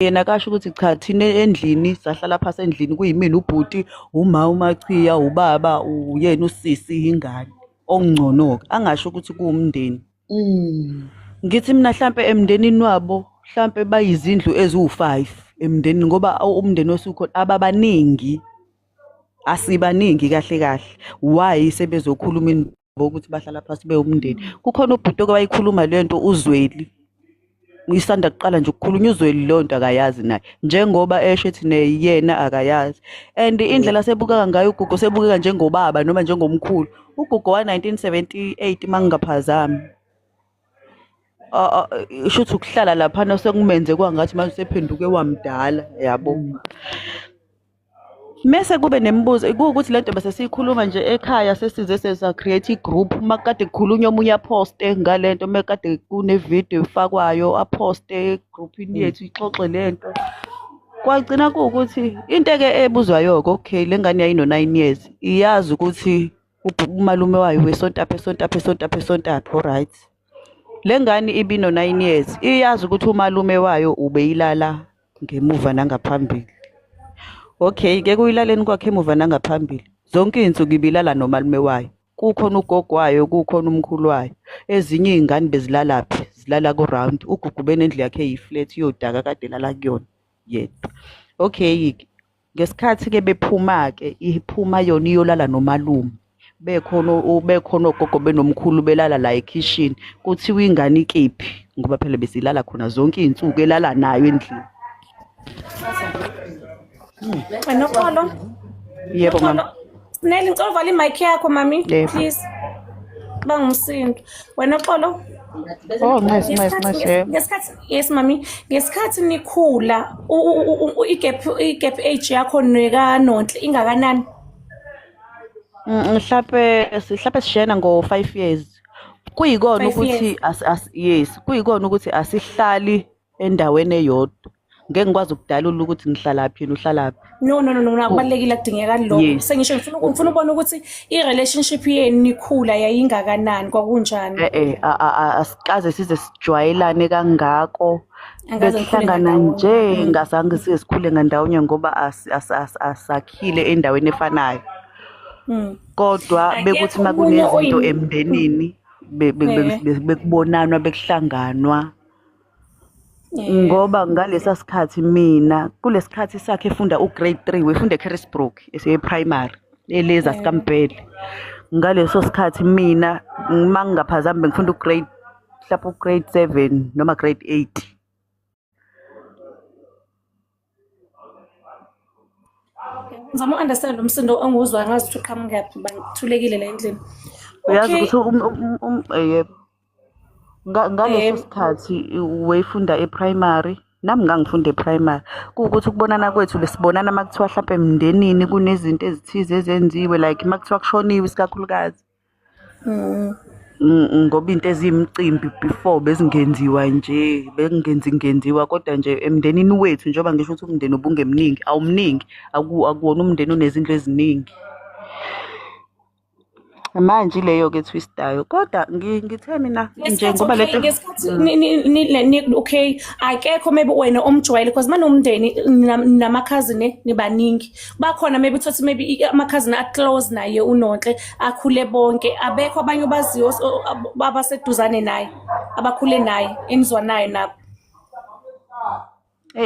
yena kasho ukuthi cha thina endlini sahlala phasi endlini kuyimina ubhuti umachiya ubaba uyena usisi ingane okungcono-ke angasho ukuthi kuwumndeni. Ngithi mina hlampe emndenini wabo hlampe bayizindlu eziwu-5 emndenini ngoba umndeni osukhona ababaningi asibaningi kahle kahle. Why sebezokhuluma indaba ukuthi bahlala phasi bewumndeni? Kukhona ubhuti owayikhuluma lento uZweli. Ngisanda kuqala nje ukukhulunywa uZweli lonto akayazi naye njengoba esho ethi yena akayazi. And indlela sebukeka ngayo uGugu sebukeka njengobaba noma njengomkhulu. uGugu wa-1978 mangingaphazami. Shuthi ukuhlala laphana sekumenze kwangathi manje sephenduke wamdala yabo. Mese kube nemibuzo kuwukuthi lento bese siyikhuluma nje ekhaya sesize sesa create igroup makade kukhulunywa omunye aposte ngalento makade kune video efakwayo aposte groupini yethu ixoxe lento. Kwagcina kuwukuthi into eke ebuzwayo okay lengane yayino 9 years iyazi ukuthi umalume wayo wesontaphe alright. Lengane ibino 9 years iyazi ukuthi umalume wayo ubeyilala ngemuva nangaphambili. Okay, ke kuyilaleni kwakhe emuva nangaphambili. Zonke izinsuku ibilala nomalume wayo. Kukhona ugogo wayo, kukhona umkhulu wayo. Ezinye izingane bezilala phi? Zilala ku round. uGugu benendlu yakhe eyiflat yodaka kade lala kuyona. Yedwa. Okay, ngesikhathi ke bephuma ke iphuma yona iyolala nomalume. Bekhona ogogo benomkhulu belala la ekitchen. Kuthiwa ingane ikephi ngoba phela besilala khona zonke izinsuku elala nayo endlini. Wena Xolo. Yebo mama. Sineli ngicela uvale imic yakho mami please. Bangumsindo. Wena Xolo. Oh nice. Ngesikhathi yes mami ngesikhathi nikhula igap age yakho nekanonhle ingakanani? Mhlawumbe sishayana ngo-5 years. Kuyikona ukuthi yes kuyikona ukuthi asihlali endaweni eyodwa. Ngeke ngikwazi ukudalula ukuthi ngihlalaphi yena uhlalaphi. No akubalekile kudingeka lokho. Sengisho ngifuna ubona ukuthi i-relationship yenu nikhula yayingakanani kwakunjani. Asikaze size sijwayelane kangako. Besihlangana nje ngazange sikhule ngandawonye ngoba asakhile endaweni efanayo. Kodwa bekuthi makunezinto emndenini bekubonanwa bekuhlanganwa. Ngoba ngalesa sikhathi mina kulesikhathi sakhe efunda ugrade 3 wefunda eCarisbrook primary eleza sikaMbhele. Ngaleso sikhathi mina mangingaphazami bengifunda ugrade mhlawumbe ugrade 7 noma grade 8. Ngizama understand lo msindo onguzwa ngazi ukuthi uqhamuka ngaphi bangithulekile la endlini. Uyazi ukuthi yebo. Ngaleso sikhathi wayefunda eprimary nami ngangifunda eprimary kuwukuthi ukubonana kwethu besibonana makuthiwa mhlawumbe emndenini kunezinto ezithize ezenziwe like makuthiwa kushoniwe isikakhulukazi. Ngoba into ezimcimbi before bezingenziwa nje bengenziwa kodwa nje emndenini wethu njengoba ngisho ukuthi umndeni obungemningi awumningi akuwona umndeni onezindlu eziningi. Manje leyo ke twistayo kodwa ngithe mina nje ngoba lento ngesikhathi okay akekho maybe wena omjwayele because manomndeni namakhazini nibaningi bakhona maybe uthothi maybe amakhazini aclose naye uNonhle akhule bonke abekho abanye baziyo abaseduzane naye abakhule naye enizwa naye nabo.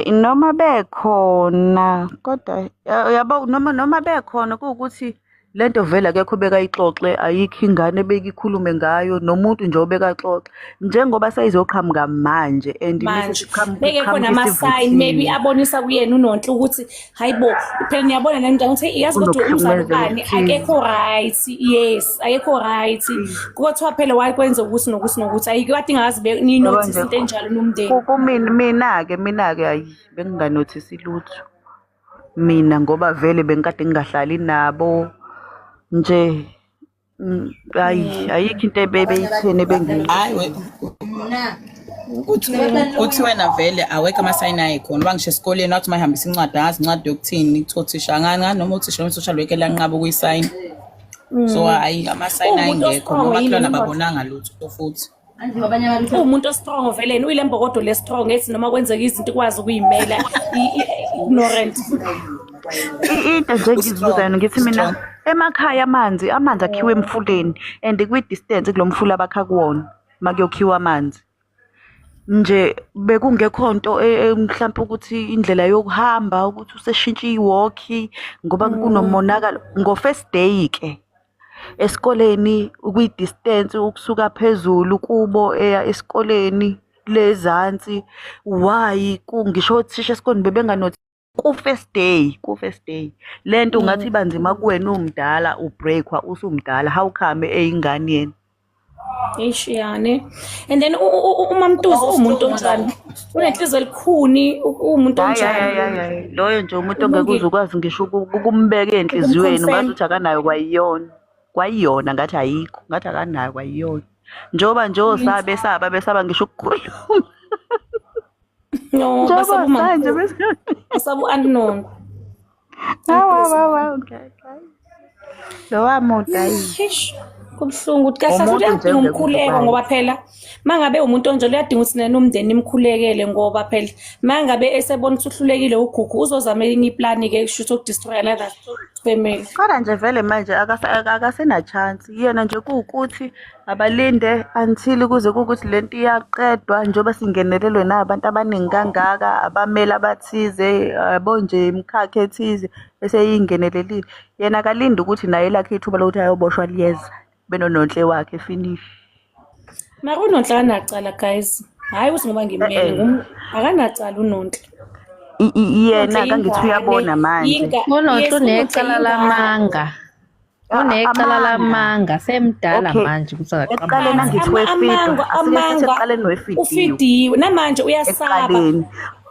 Noma bekhona kodwa yabo noma bekhona kuwukuthi lento vele akekho bekayixoxe ayikho ingane beyikhulume ngayo nomuntu nje obekaxoxe njengoba sayizoqhamuka manje and beke nama sign maybe abonisa kuyena uNonhle ukuthi hayibo phela niyabona le nto ukuthi iyazi ukuthi umzalwane akekho right yes akekho right kuthiwa phela wayikwenza ukuthi nokuthi ayikho kade ingazi ni notice into enjalo nomndeni mina ke ayi benginganotice lutho mina ngoba vele bengikade ngingahlali nabo nje ayikho into ebeyithene bengini hayi ukuthi wena vele awekho ama-sign ayikhona uba ngisho esikoleni wathi mayihambisa incwadi angazi incwadi yokuthini kuthiwa uthisha ngani noma uthisha we-social worker lanqaba ukuyisayina so hayi ama-sign ayingekho noma kulona babonanga lutho futhi umuntu ostrong veleni uyilembokodo le-strong ethi noma kwenzeka izinto ikwazi ukuyimela ignorant. Into nje engizibuza yona ngithi mina emakhaya amanzi akhiwa emfuleni and kwi-distance kulo mfula abakha kuwona uma kuyokhiwa amanzi. Nje bekungekho nto mhlawumpe ukuthi indlela yokuhamba ukuthi useshintshe iwalkie ngoba kunomonakalo ngo-first day ke esikoleni kwi-distance ukusuka phezulu kubo eya esikoleni lezansi why kungisho othisha esikoleni bebenganothi ku-first day lento ungathi iba nzima kuwena umdala ubreakwa usumdala how come eyingane yena. Ishiyane. And then uMamtuzi umuntu onjani? Unenhliziyo elikhuni, umuntu onjani? Hayi loyo nje umuntu ongeke uze ukwazi ngisho ukumbeka enhliziyweni ngathi uthi akanayo kwayiyona ngathi ayikho ngathi akanayo kwayiyona njoba nje besaba ngisho ukukhuluma. No, basaba unknown. Okay. Lo wamuntu ayi. Kubuhlungu ukuthi kahle futhi uyadinga umkhuleko ngoba phela mangabe umuntu onjalo uyadinga ukuthi nena umndeni imkhulekele ngoba phela mangabe esebona ukuthi uhlulekile ugugu uzozama enye iplani ke kusho ukudestroy another family. Kodwa nje vele manje akasena chance yena nje kuwukuthi abalinde until kuze kuthi lento iyaqedwa njoba singenelelwe nabantu abaningi kangaka abameli abathize yabo nje imkhakha ethize bese yingenelelile yena akalinde ukuthi naye lakhe ithuba lokuthi ayoboshwa liyeza benononhle wakhe finish. Mara uNonhle akanacala guys. Hayi ukuthi ngoba ngimele akanacala uNonhle. Yena akangithi uyabona manje. uNonhle unecala lamanga. Unecala lamanga semdala manje kusaqala. Eqaleni angithi wefidwa. Eqaleni wefidwa. Ufidiwe namanje uyasaba.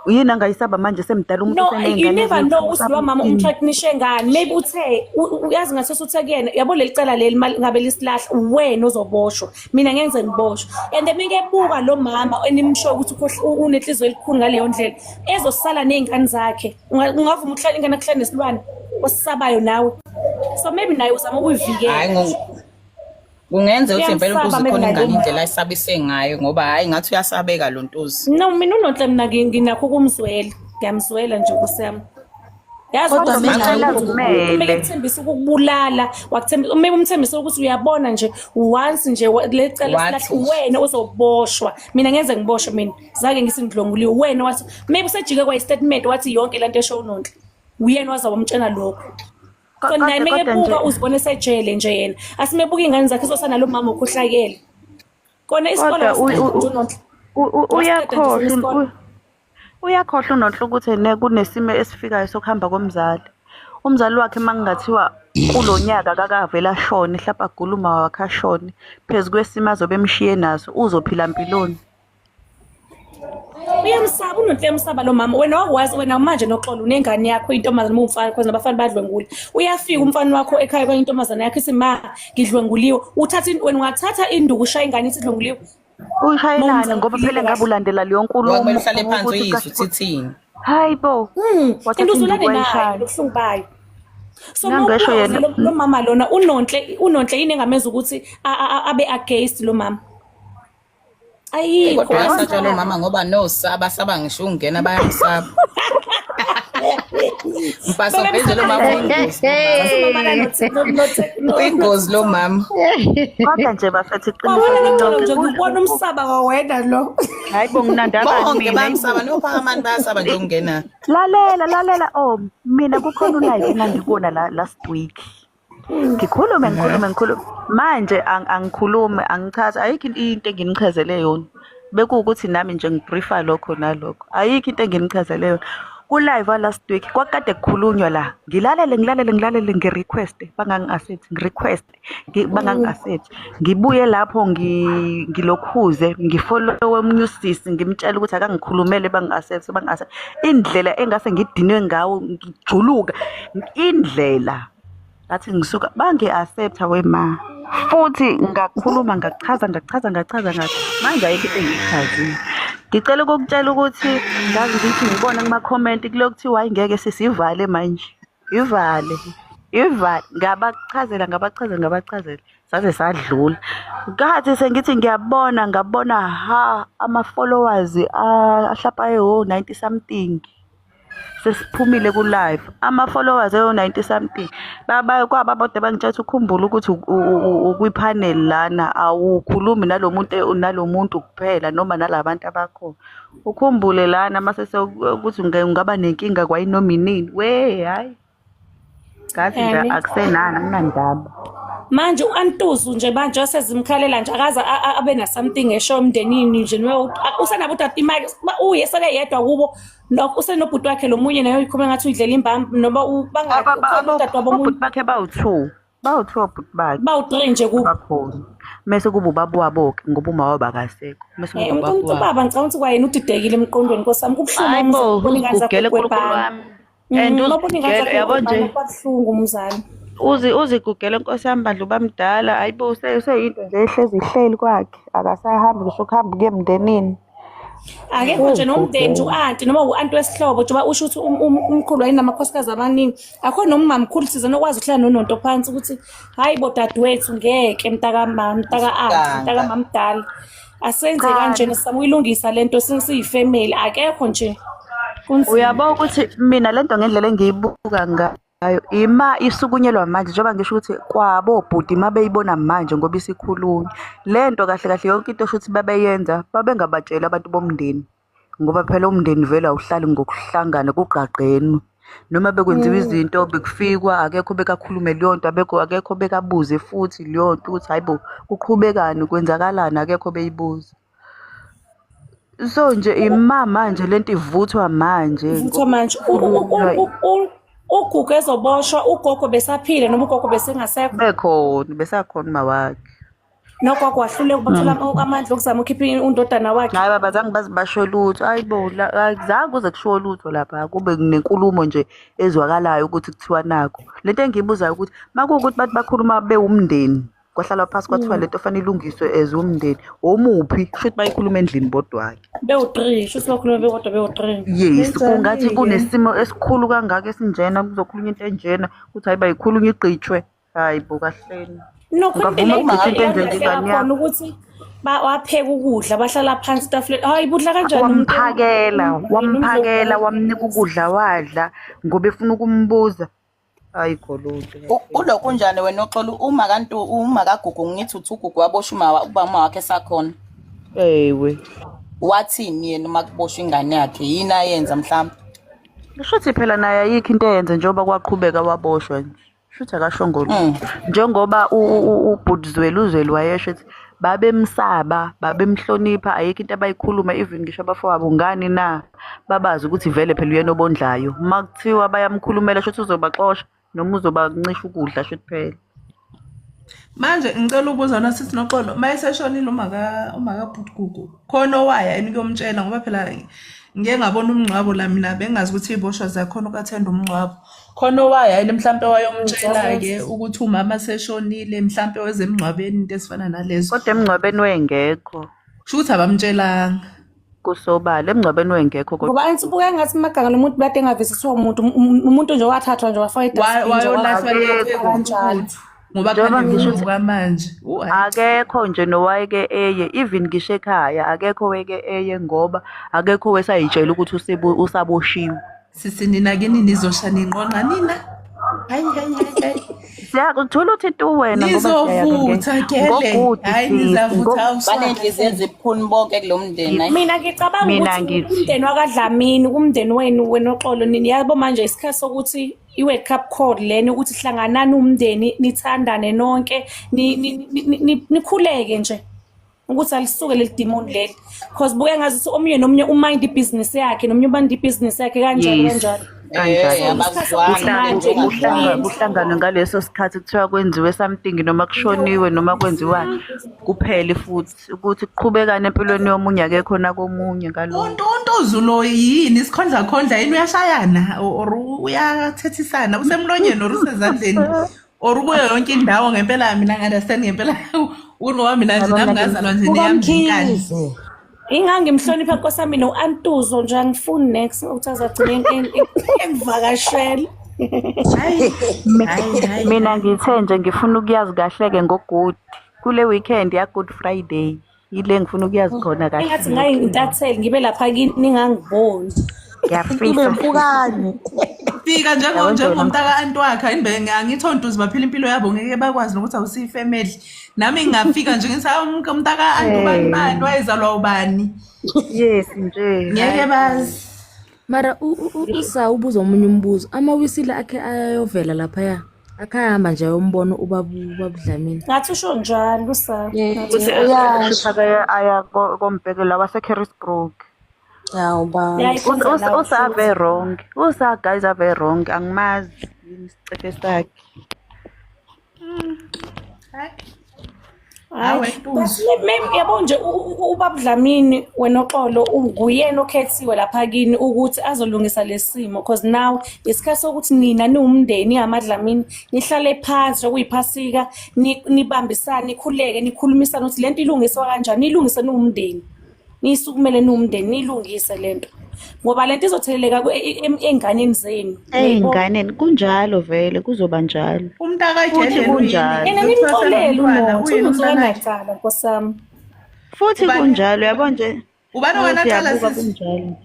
Yini angayisaba manje semdala umuntu usenengane. No, you never know ukuthi lo mama umtracknishe ngani. Maybe uthe uyazi ngathi uthe kuyena yabo leli cala leli mali ngabe lisilahla wena ozoboshwa. Mina ngeke ngize ngiboshwe. And then ngebuka lo mama enimsho ukuthi unenhliziyo elikhulu ngaleyo ndlela ezosala nezingane zakhe. Ungavuma ukuhlala ingane akuhlala nesilwane osisabayo nawe. So maybe naye uzama ukuyivikela. Hayi kungenza ukuthi impela uNtuzi khona ingane indlela ayisabise ngayo ngoba hayi ngathi uyasabeka lo Ntuzi. No, mina uNonhle mina nginakho ukumzwela. Ngiyamzwela nje kusema. Yazi Kodwa mina kumele kuthembisa ukubulala, wakuthembisa maybe umthembisa ukuthi uyabona nje once nje lecala silahle wena ozoboshwa. Mina ngeze ngiboshwe mina. Zake ngisindlonguliwe wena wathi maybe usejike kwa statement wathi yonke lento esho uNonhle. Uyena wazawumtshela lokho. So naye mekebuka uzibone sejele nje yena. Asimebuka ingane zakhe sosana lo mama ukhohlakele. Kona isikole uyakhohlwa uNonhle ukuthi kunesimo esifikayo sokuhamba komzali. Umzali wakhe mangingathiwa kulonyaka kakavela ashone hlapha aguluma wakhashone phezulu kwesimo azobe emshiye naso uzophila impiloni. Uyamsaba uNonhle yamsaba lo mama wena wakwazi wena manje noxolo unengane yakho intombazana umfana because nabafana badlwengula uyafika umfana wakho ekhaya kwenye intombazana yakhe isima ngidlwenguliwe uthatha wena ungathatha induku ushaya ingane isidlwenguliwe uyishayelana ngoba phela ngabe ulandela leyo nkulumo ngoba uhlale phansi uyizwe uthithini hayibo induzulane nayo lobuhlungu bayo. So nangesho yena lo mama lona uNonhle yini engameza ukuthi abe against lo mama. Kodwa yasatshwa lo mama ngoba saba ngisho ungena bayamsaba. Mpaso phezulu lo mama ingozi lo mama. Kodwa nje bafethu iqiniso nje ngibona umsaba kwawena lo. Hayibo nginandaba mina bayamsaba nophakamani bayasaba nje ungena. Lalela mina kukhona ulive engangibona last week. Ngikhulume manje angikhulume angichaza ayikho into enginichazele yona bekuwukuthi nami nje ngibriefa lokho nalokho ayikho into enginichazele yona ku live last week kwakade kukhulunywa la ngilalele ngirequest bangangi-accept ngibuye lapho ngilokhuze ngifollow umnewsisi ngimtshela ukuthi akangikhulumele bangi-accept indlela engase ngidinwe ngawo ngijuluka indlela athi ngisuka bangi-accepta wema futhi ngakhuluma ngachaza manje ayikho into engiyichazile. Ngicela ukukutshela ukuthi ngazi ukuthi ngibona kuma-comment kulokuthiwa hayi ngeke sisivale manje ivale ngabachazela saze sadlula. Kathi sengithi ngabona ama-followers ahlapa ewo-90 something. Sesiphumile ku-live ama-followers ewo-90 something kwaba bodwa bangitshela ukhumbula ukuthi ukwi-panel lana awukhulumi nalo muntu kuphela noma nalabantu abakhona. Ukhumbule lana mase ukuthi ungaba nenkinga kwayinoma inini hayi ngathi nje akusenani kunandaba. Manje u-Antuzu nje manje wasezimkhalela nje akaze abe na something esho emndenini nje usenabo utata imali seke yedwa kubo usenobhuti wakhe lo munye nayo ikhome ngathi uyidlela imbamba noma utata obhuti bakhe bawu-2 obhuti bakhe bawu-3 nje kubo bakhona mese kuba ubaba wabo-ke ngoba uma wabo akasekho mese kuba ubaba ngicabanga ukuthi kwayena udidekile emqondweni Nkosi yami kubuhlungu ugele uNkulunkulu wami and uzigele yabo nje kubuhlungu umzali uzigugele Nkosi yami bandla ubamdala hayibo useyinto nje ehlezi ihleli kwakhe akasahambi ngisho ukuhamba kuye emndenini. Akekho nje nomndeni nje u-anti noma u-anti wesihlobo njengoba usho ukuthi umkhulu wayenamakhosikazi amaningi akho noma umamkhulu sizana okwazi ukuhlala nononto phansi ukuthi hayi bo dadewethu ngeke mntakamama mntaka-anti mntakamama mdala asenze kanjena sizama uyilungisa lento siyifamily akekho nje. Uyabona ukuthi mina lento ngendlela engiyibuka ngayo isukunyelwa manje njengoba ngisho ukuthi kwabobhuti mabeyibona manje ngoba isikhulunywa lento kahle kahle yonke into shuthi babeyenza babengabatshela abantu bomndeni ngoba phela umndeni vele awuhlali ngokuhlangana kugqagqenwe noma bekwenziwa izinto bekufikwa akekho bekakhulume leyo nto akekho bekabuze futhi leyo nto ukuthi hayibo kuqhubekani kwenzakalani akekho beyibuza. So nje manje lento ivuthwa manje ugugu ezoboshwa ugogo besaphile noma ugogo besengasekho besakhona mawakhe nogogo wahlule ukubathola amandla okuzama ukhipha undodana wakhe. Hayi baba zange bazibasho lutho hayibo zange kuze kushiwo lutho lapha kube nenkulumo nje ezwakalayo ukuthi kuthiwa nakho lento engiyibuzayo ukuthi makuwukuthi bathi bakhuluma bewumndeni kwahlalwa phasi kwathiwa lento fanele ilungiswe ezumndeni omuphi shuthi bayikhuluma endlini bodwa-ke bewu-3 shuthi bakhuluma bekodwa bewu-3 yes kungathi kunesimo esikhulu kangaka esinjena kuzokhulunywa into enjena ukuthi hayi bayikhulunywa igqitshwe hayi bo kahleni khona ukuthi wapheka ukudla bahlala phansi itafuleni hayi budla kanjani wamphakela wamnika ukudla wadla ngoba efuna ukumbuza hayi golonto ulo kunjani wena oxolo uma kagugu ngithi uthi ugugu wabosha ubama wakhe sakhona ewe wathini yena uma kuboshwa ingane yakhe yini ayenza mhlawumbe shuthi phela naye ayikho into eyenza njengoba kwaqhubeka waboshwa nje shuthi akashongo njengoba ubhutizwelu wayesho ukuthi babemsaba babemhlonipha ayikho into abayikhuluma even ngisho abafowabo ngani na babazi ukuthi vele phela uyena obondlayo makuthiwa bayamkhulumela shuthi uzobaxosha noma uzobancisha ukudla shuthi phela. Manje ngicela ukubuza nasithi noxolo mayeseshonile umakabhuti Gugu khona owaya yini kuyomtshela ngoba phela ngeke ngabona umngcwabo la mina bengazi ukuthi iboshwa zakhona ukathenda umngcwabo khona owaya yini mhlawumbe wayomtshela-ke ukuthi umama seshonile mhlawumbe wezemngcwabeni into ezifana nalezo kodwa emngcwabeni wengekho sho ukuthi abamtshelanga kusobala emngcwabeni wengekho kodwa ngoba anti buka ngathi maganga lomuntu bade engavisiswa umuntu nje wathathwa nje wafayida kanjalo ngoba ngisho manje akekho nje nowayeke eye even ngisho ekhaya akekho weke eye ngoba akekho wesayitshela ukuthi usaboshiwe sisinina ke nizoshana inqonqa nina hayi siyakuthola ukuthi tu wena ngizovutha gele hayi nizavutha banenhliziyo eziphuni bonke kulomndeni mina ngicabanga ukuthi umndeni wakadlamini kumndeni wenu oxolo nini yabo manje isikhathi sokuthi i-wake up call lena ukuthi hlanganani umndeni nithandane nonke nikhuleke nje ukuthi alisuke leli demon leli because buke ngazi ukuthi omunye nomunye umind ibhizinisi yakhe nomunye ubanda ibhizinisi yakhe kanjalo kuhlangana ngaleso sikhathi kuthiwa kwenziwe something noma kushoniwe noma kwenziwa kuphele futhi ukuthi kuqhubekane empilweni yomunye akekho nakomunye ngalokho uNtuzulo yini isikhondla yini uyashayana or uyathethisana usemlonyeni or usezandleni or ubuye yonke indawo ngempela mina ngi-understand ngempela ngoba mina nje nami ngazalwa nje niyamdikani ingangimhlonipha Nkosi yami no-Antuzo nje angifuni next ukuthi azagcina engivakashela Mina ngithe nje ngifuna ukuyazi kahle-ke ngoGood. Kule weekend ya-Good Friday. Yile ngifuna ukuyazi khona kahle. Engathi ngayintatheli ngibe lapha kini ningangiboni. Ngiyafisa. Mpukane. Fika njengomntaka anti wakhe angithi ontuzi baphila impilo yabo ngeke bakwazi nokuthi awusiyifamily. Nami ngingafika nje ngithi umntaka anti ubani wayezalwa ubani. Yes nje. Ngeke bazi. Mara ubuza omunye umbuzo. Amawisile akhe ayovela laphaya. Akhahamba nje ayombona ubabudlamini. Ngathi usho njalo usa. Aya kombhekela wase-Carisbrook. Yawuba. Usave wrong. Guys ave wrong. Angimazi isicefe sakhe. Yabo nje ubaba Dlamini wena Oxolo nguyena okhethiwe lapha kini ukuthi azolungisa lesimo because now isikhathi sokuthi nina niwumndeni yamadlamini nihlale phansi okuyiphasika nibambisane nikhuleke nikhulumisana ukuthi lento ilungiswa kanjani nilungise niwumndeni nisukumele niwumndeni nilungise lento ngoba lento izotheleleka enganeni zenu ey'nganeni kunjalo vele kuzoba njalo Umntaka futhi kunjalo yena nimxolele umuntu uzonacala nkosami futhi kunjalo yabo nje ubani wanaqala kunjalo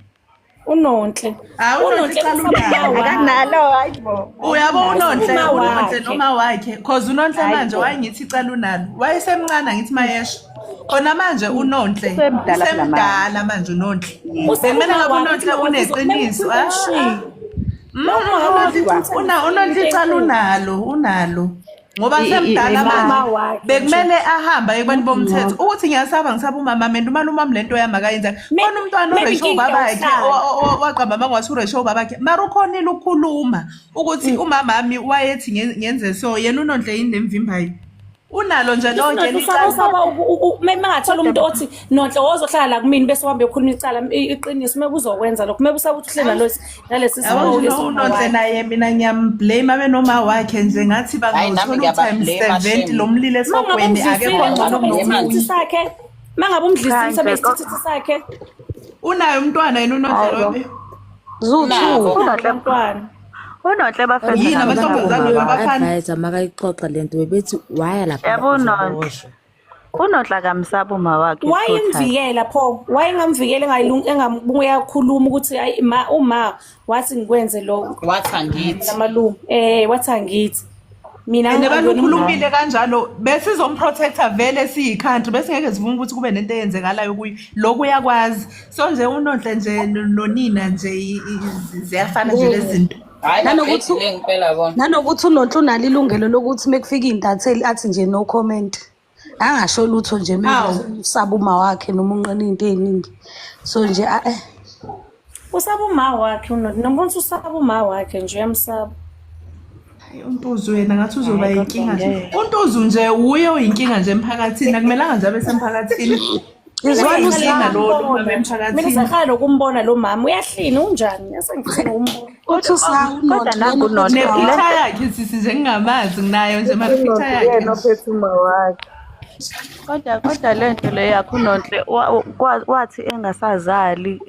uNonhle akanalo hayibo uyabo uNonhle noma wakhe cause uNonhle manje wayengithi icala unalo wayesemncane ngithi mayesha khona manje uNonhle usemdala manje uNonhle bekumele ngabe uNonhle uneqiniso uNonhle icala unalo ngoba semdala manje bekumele ahamba ekubani bomthetho ukuthi ngisaba umama menda uma lento yami akayenza khona umntwana uResho babakhe waqamba mangwathi uResho babakhe mara ukhonile ukukhuluma ukuthi umama wami wayethi ngenze so yena uNonhle yini nemvimbayo unalo nje lonke usaba mengathola umuntu othi Nonhle wozohlala la kumini bese uhambe ukhuluma icala iqiniso mebuzokwenza lokho mebusaba ukuthi hlelo nalesi simo uNonhle naye mina ngiyamblame abe noma wakhe nje ngathi bangawuthola times 70 lo mlilo esogweni akekho ngcono kunomuntu sakhe mangabe umdlisi msebenzi sakhe unayo umntwana yena uNonhle lobe Zuthu uNonhle mntwana uNonhle bafethu yini amantombazane bafana advise makayixoxa lento bebethi waya lapha yabo uNonhle akamsaba uma wakhe wayemvikela pho wayengamvikela engabuya ukukhuluma ukuthi hayi uma wathi ngikwenze lokho wathi angithi amalume wathi angithi mina nabantu ukhulumile kanjalo bese izomprotector vele siyicountry bese ngeke sivume ukuthi kube nento eyenzekalayo kuyo lokhu uyakwazi so nje uNonhle nje nonina nje ziyafana nje lezi zinto nanokuthi uNonhle unalo ilungelo lokuthi mekufika intatheli athi nje no comment angasho lutho nje usaba uma wakhe noma unqena into eziningi so nje usaba uma wakhe noma usaba uma wakhe nje uyamsaba uNtuzu wena ngathi uzoba inkinga nje uNtuzu nje uye oyinkinga nje emphakathini akumelanga nje abe semphakathini izwana usinga lo emphakathini mina sakhalo ukumbona lo mama uyahlina unjani yasengifuna ukumbona uthi kodwa nangu uNonhle nepicture yakhe sisi nje ngingamazi nginayo nje ma picture yakhe nophethuma wakhe kodwa lento le yakho uNonhle wathi engasazali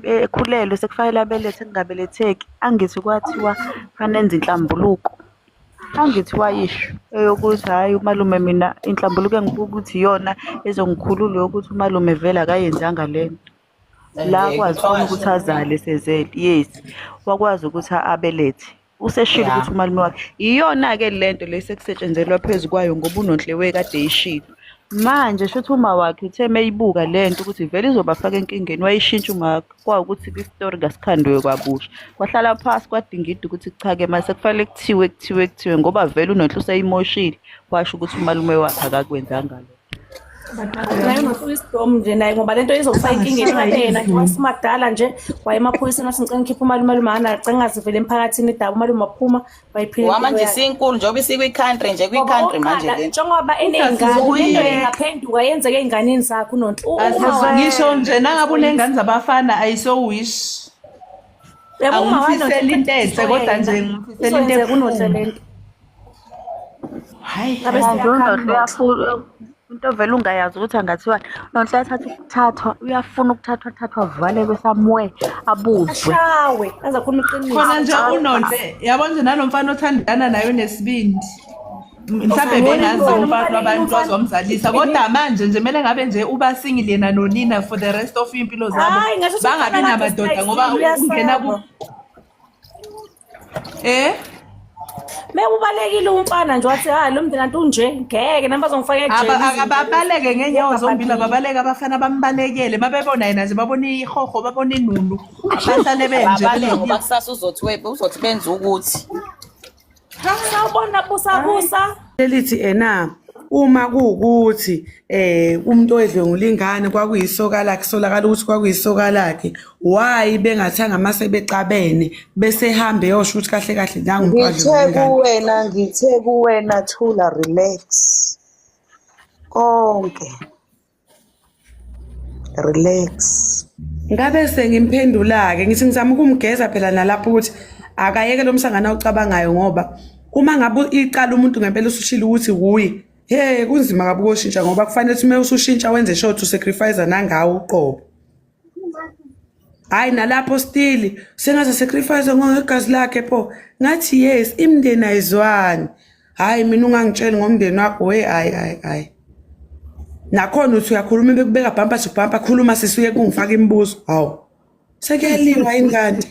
ekhulelwe sekufanele abelethe engabeletheki angithi kwathiwa fanele enze inhlambuluko angithi wayisho eyokuthi hayi umalume mina inhlambuluko engibuka ukuthi iyona ezongikhulula ukuthi umalume vele akayenzanga lento la kwazi ukuthi azale sezele yes wakwazi ukuthi abelethe useshilo ukuthi umalume wakhe iyona-ke lento lesekusetshenzela phezu kwayo ngoba uNonhle wekade ishilo manje shothi uma wakhe uthe meyibuka lento ukuthi vele izobafaka enkingeni wayishintsha uma wakhe kwawukuthi kwistori kasikhandwe kwabusha kwahlala phasi kwadingida ukuthi cha-ke mase kufanele kuthiwe ngoba vele uNonhle useyimoshile washo ukuthi umalume wakhe akakwenzanga lo naye uNowisdom nje naye ngoba lento izofaka inkingeni ngathena wasimadala nje wayemaphoyiseni wathi ngicela ngikhiphe umalume agcina ngazivele emphakathini idaba umalume waphuma wayiphila wamanje sinkulu njengoba isikwi-country nje kwi-country manje lento njengoba eney'ngane ingaphenduka yenzeke ey'nganeni zakho uNonhle ngisho nje nangabe uney'ngane zabafana ayisowish angifisela into enhle kodwa nje ngifisela into kuNonhle lento hayi uNonhle into vele ungayazi ukuthi angathiwa nonhle athatha uyafuna ukuthathwa avalelwe somewhere abuzwe Shawe, azakhuluma iqiniso. khona nje unonhle yabo nje nalomfana othandana nayo nesibindi mhlawumbe bengazi umfana wabantu wazomzalisa kodwa manje nje kumele ngabe nje uba single yena nonina for the rest of impilo zabo Hayi, ngasho bangabi namadoda ngoba ungena ku Ubalekile umfana nje wathi hayi lo mndeni antu nje ngeke namba bazongifaka ejele. ababaleke ngenyawo zombili ababaleke abafana bambalekele mabebona yena nje babona ihoho babona inulu abahlale benje ngoba kusasa uzothi benza ukuthi Sawubona busa. Elithi uma kuwukuthi umuntu oyedlwengula ingane kwakuyisoka lakhe solakala ukuthi kwakuyisoka lakhe why bengathanga amase becabene bese hambe yosho ukuthi kahle kahle ngithe kuwena thula relax konke relax ngabe sengimphendula-ke ngithi ngizama ukumgeza phela nalapho ukuthi akayeke lo msangana ucabangayo ngoba uma ngabe iqala umuntu ngempela usushila ukuthi wuye kunzima kabi ukoshintsha ngoba kufanele ukuthi uma usushintsha wenze sure to sacrifice nangawo uqobo hayi nalapho still sengaze sacrifice ngegazi lakhe pho ngathi yes imndeni ayizwani hayi mina ungangitsheli ngomndeni wakho hayi nakhona uthi uyakhuluma bekubeka bhampa sibhampa khuluma sisuye kungifaka imibuzo hawu sekuyaliwa ingane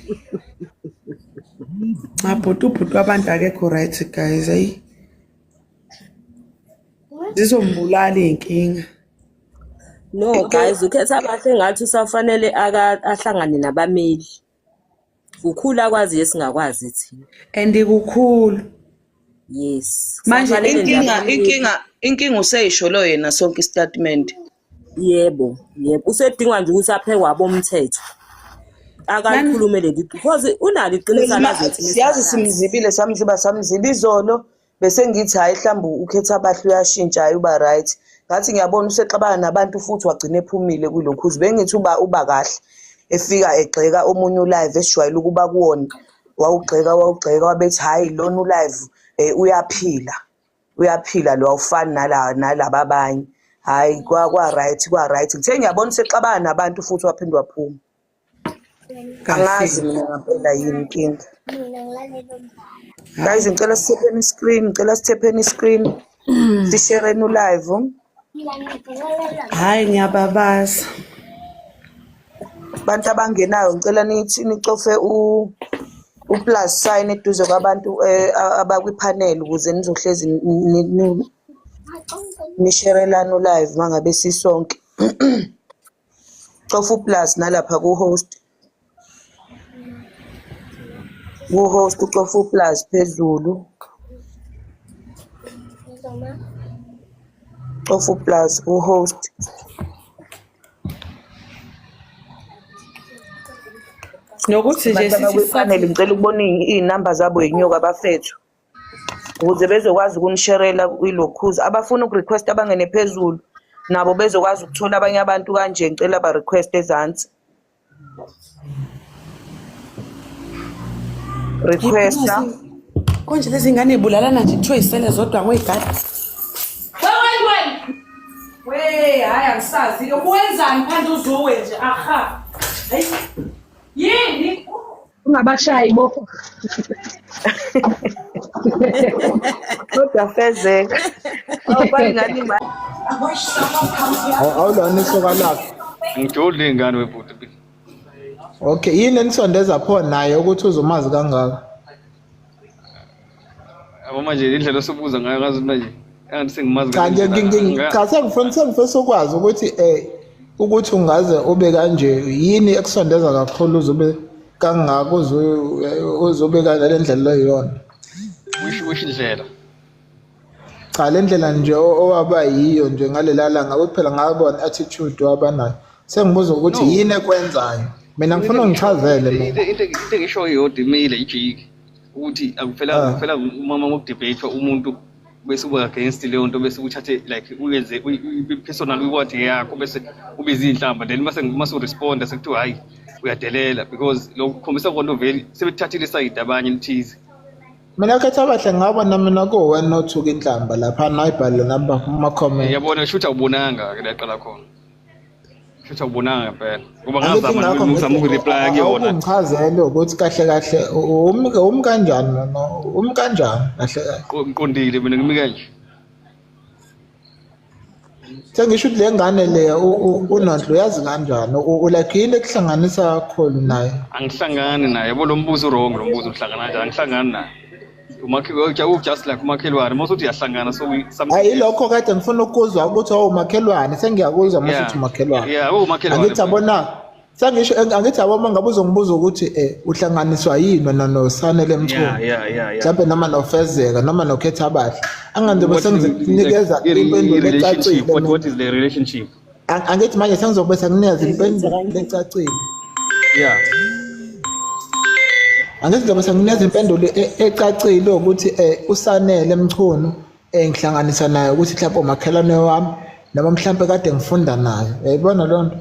bhutu abantu akekho right guys hayi zizombulala inkinga no guys ukhetha abahle ngathi usafanele ahlangane nabameli ukukhulu akwazi esingakwazi thina and kukhulu yes manje inkinga useyisho lo yena sonke istatement yebo usedingwa nje ukuthi aphekwe abomthetho akakhulume leli because unalo iqiniso lazi siyazi simzibile samziba izolo bese ngithi hayi mhlawumbe ukhetha abahle uyashintsha hayi uba right ngathi ngiyabona usexabana nabantu futhi wagcina ephumile kulokhuzi bengithi uba kahle efika egxeka omunye ulive esijwayele ukuba kuwona wawugxeka wabethi hayi lona ulive uyaphila lo awufani nalaba abanye hayi kwa right ngithe ngiyabona usexabana nabantu futhi waphindwa waphuma angazi mina ngempela yini inkinga guys ngicela sitepheni screen sishare no live hayi ngiyababaza bantu abangenayo ngicela nithi nicofe plus sign eduze kwabantu abakwipanel ukuze nizohlezi nisharelana no live mangabe sisonke cofa plus nalapha ku host ucofa plus phezulu cofa plus host nokuthi nje sifanele ngicela ukubona izinamba zabo inyoka bafethu ukuze bezokwazi ukunisherela kwilokhuza abafuna ukurequest abangene phezulu nabo bezokwazi ukuthola abanye abantu kanje ngicela ba request ezansi requesta konje lezi ngane ibulalana nje kuthiwa isele zodwa ngoyigadi hayi angisazi-ke kuwenzani phandle uzuwe nje aha hayi yini ungabashayi bofo kodwa fezeka awubayingane awulona isoka lakho ngijodle ingane webhuti okay yini enisondeza pho naye ukuthi uzomazi kangaka abo manje indlela osobuza ngayo ngazi manje angisengimazi cha sengifisa ukwazi ukuthi ungaze ube kanje yini ekusondeza kakhulu uzobe kangaka uzobe kale ndlela leyona wisho indlela cha le ndlela nje owaba yiyo nje ngalela langa ukuthi phela ngabona attitude wabanayo sengibuza ukuthi yini ekwenzayo mina ngifuna ungichazele mina into engisho yodwa imile ijiki ukuthi akufela umama ngokudebate umuntu bese uba against leyo nto bese uthathe like uyenze personal reward yakho bese ubiza inhlamba then mase uresponda sekuthiwa hayi uyadelela because lokho khombisa konto veli sebethathile side abanye lithize Mina khetha abahle ngabona mina ko 1 no 2 inhlamba lapha nayibhala namba kuma comment. Yabona shutha ubonanga ke laqala khona. Shutha ubonanga phela. Ngoba ngazama ukureply kuyona. Ngichazele ukuthi kahle kahle umkanjani no kanjani kahle kahle. Ngiqondile mina ngimi kanje. Sengisho ukuthi le ngane le uNondlo uyazi kanjani ulakhile kuhlanganisa kakhulu naye. Angihlangani naye yabo lo mbuzo wrong lo mbuzo uhlangana kanjani angihlangani naye. Just like umakhelwane mase uthi yahlangana so hayi lokho kade ngifuna ukuzwa ukuthi umakhelwane sengiyakuzwa mase uthi umakhelwane. Yeah umakhelwane. Angithi abona sengisho angithi aboma ngabe uzongibuza ukuthi uhlanganiswa yini noSanele Mthungu. Mhlawumbe noma noFezeka noma noKhetha abahle. Anganze bese nginikeza impendulo ecacile. What is the relationship? Angithi manje sengizobe senginikeza impendulo ecacile. Yeah. Angithi ngizobe senginikeza impendulo ecacile ukuthi uSanele Mthungu ngihlanganisa naye ukuthi mhlawumbe umakhelwane wami noma mhlawumbe kade ngifunda naye. Uyayibona lonto?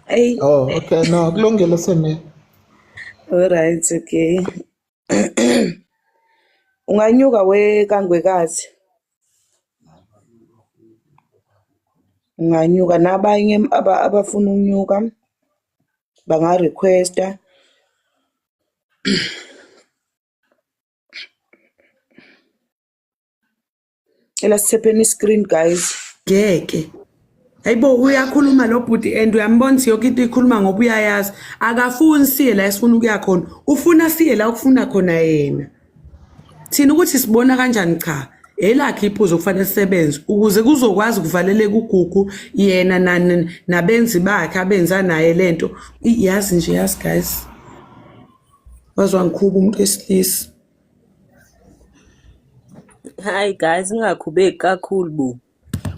Hey. Oh, okay. No, kulungile sene. All right, okay. Unganyuka kangwekazi. Unganyuka nabanye abafuna ukunyuka banga requesta. Ela sipheni screen guys. Ngeke. Hayibo uyakhuluma lo bhuti and uyambona yonke into ikhuluma ngoba uyayazi akafuni siye la esifuna ukuya khona ufuna siye la ukufuna khona yena thina ukuthi sibona kanjani cha elakhe iphuzo kufanele sisebenze ukuze kuzokwazi ukuvaleleka uGugu yena nabenzi bakhe abenza naye lento yazi nje yazi guys wazwa ngikhuba umuntu esilisa. Hi guys ngingakhubeki kakhulu bu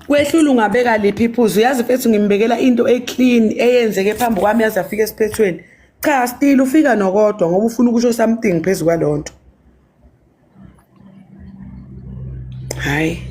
Kwehlula ungabeka liphi iphuzu yazi mfethu ngimbekela into eclean eyenzeke phambi kwami yazi afika esiphethweni cha still ufika nokodwa ngoba ufuna ukusho something phezulu kwalonto hayi